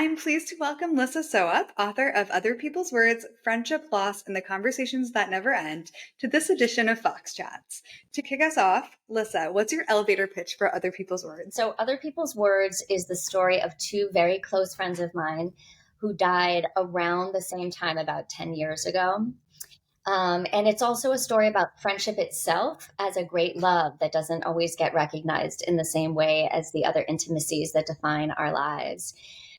I'm pleased to welcome Lissa Soep, author of Other People's Words, Friendship, Loss, and the Conversations That Never End, to this edition of Fox Chats. To kick us off, Lissa, what's your elevator pitch for Other People's Words? So, Other People's Words is the story of two very close friends of mine who died around the same time, about 10 years ago. And it's also a story about friendship itself as a great love that doesn't always get recognized in the same way as the other intimacies that define our lives.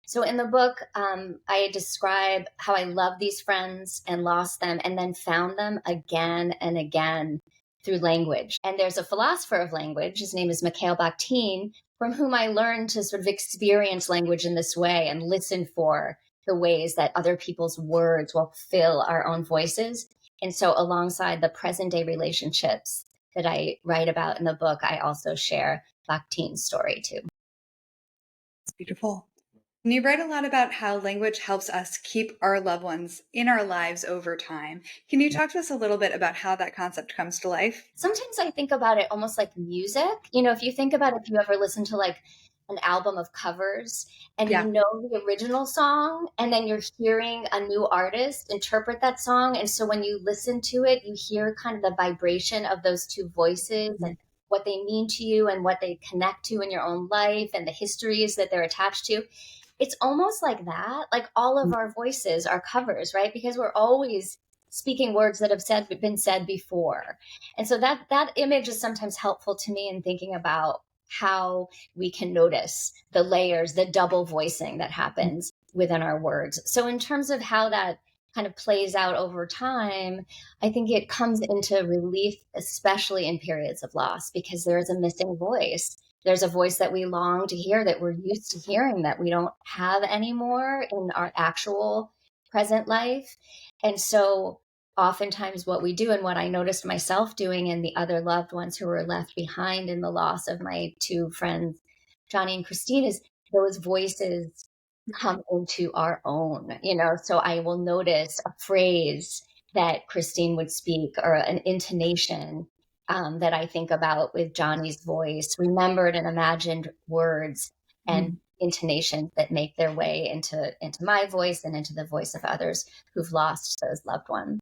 So in the book, I describe how I loved these friends and lost them and then found them again and again through language. And there's a philosopher of language, his name is Mikhail Bakhtin, from whom I learned to sort of experience language in this way and listen for the ways that other people's words will fill our own voices. And so, alongside the present day relationships that I write about in the book, I also share Bakhtin's story too. It's beautiful. And you write a lot about how language helps us keep our loved ones in our lives over time. Can you talk to us a little bit about how that concept comes to life? Sometimes I think about it almost like music. If you think about if you ever listen to like an album of covers and Yeah. you know the original song and then you're hearing a new artist interpret that song. And so when you listen to it, you hear kind of the vibration of those two voices and what they mean to you and what they connect to in your own life and the histories that they're attached to. It's almost like that. Like all of our voices are covers, right? Because we're always speaking words that have been said before. And so that image is sometimes helpful to me in thinking about how we can notice the layers, the double voicing that happens within our words. So in terms of how that kind of plays out over time, I think it comes into relief, especially in periods of loss, because there is a missing voice. There's a voice that we long to hear, that we're used to hearing, that we don't have anymore in our actual present life. And so oftentimes what we do, and what I noticed myself doing and the other loved ones who were left behind in the loss of my two friends, Johnny and Christine, is those voices come into our own. So I will notice a phrase that Christine would speak or an intonation that I think about with Johnny's voice, remembered and imagined words and intonations that make their way into my voice and into the voice of others who've lost those loved ones.